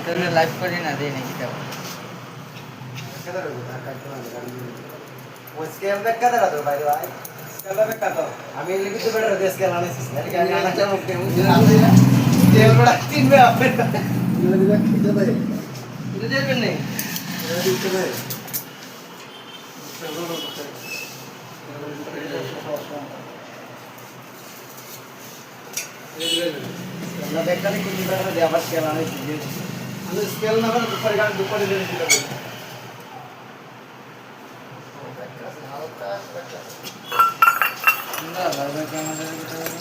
তাহলে লাইভ করি না দেই নাকি তাও वो स्केल बैक का दे भाई भाई स्केल बैक का दो আমি লিখি তো বেটার দে স্কেল আনিস यार क्या गाना क्या मुझे स्केल बड़ा तीन में आप ये दिखा खींचा दे इधर दे नहीं ये दिखा दे ना बैक का नहीं कुछ बेटर दे आवाज स्केल आने चाहिए हम स्केल ना कर ऊपर दे दिया না লাইভে ক্যামেরা দিতে হবে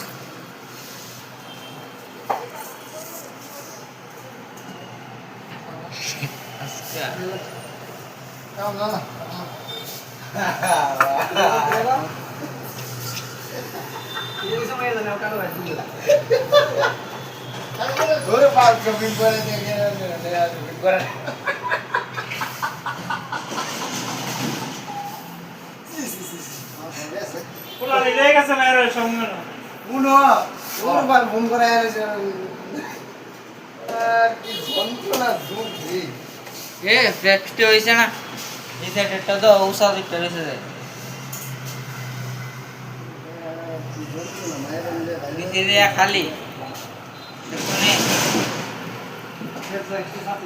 আজকে কাম না না ये समय ना का ना दिला ओरे बात कभी करे देखे यार करे পুরা লেগে গেছে না এর সঙ্গে না উনো ওর বার ফোন করে আসে আর কি যন্ত্রণা দুঃখী এ ফ্যাক্টরি হইছে না এই সাইডটা তো উষা দিতে রইছে যায় কি যন্ত্রণা মায়ের মিলে ভাই নিচে দিয়া খালি দেখুনে কি ভাই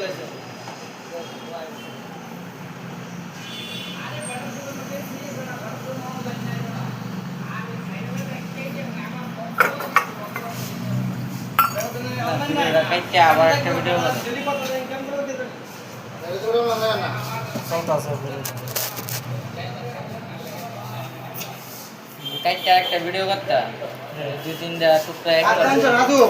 দেখে কাইতে আবার একটা ভিডিও করে কাইতে একটা ভিডিও করতে দুই তিনটা টুকরা এক রাধু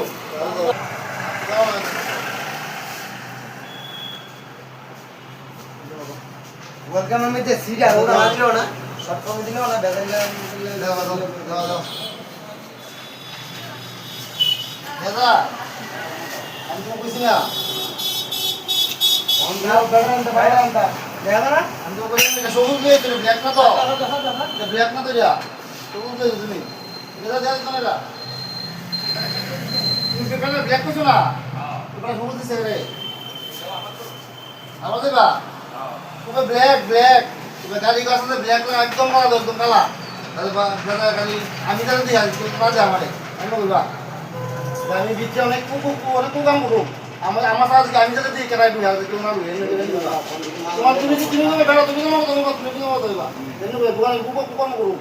ওয়েলকাম আমি যে সিডা ওরা আসলো না সব কমে দিলো না বেজান দাও দাদা আমি তো কইছি না অনলাইন বেজান তো বাইরে আনতা দেখা না আমি তো কইছি না সবুজ দিয়ে তুমি ব্ল্যাক না তো ব্ল্যাক না তো যা সবুজ দিয়ে তুমি এটা দেখ না না তুমি কেন ব্ল্যাক করছো না তোমরা সবুজ দিছে রে আমাদের বা তুমি ব্ল্যাক ব্ল্যাক তুমি গাড়ি গাছতে ব্ল্যাক না একদম মারা দাও একদম কালা তাহলে দাদা খালি আমি জানি দিই আর তোমার যা আমারে আমি বলবা আমি বিচ্ছে অনেক অনেক কাম করব আমার কাজ আমি জানি দিই কেনাই দুই আর কেউ না তোমার তুমি তুমি তুমি বেড়া তুমি তোমার তুমি তুমি তোমার দেবা এমনি দোকানে কাম করব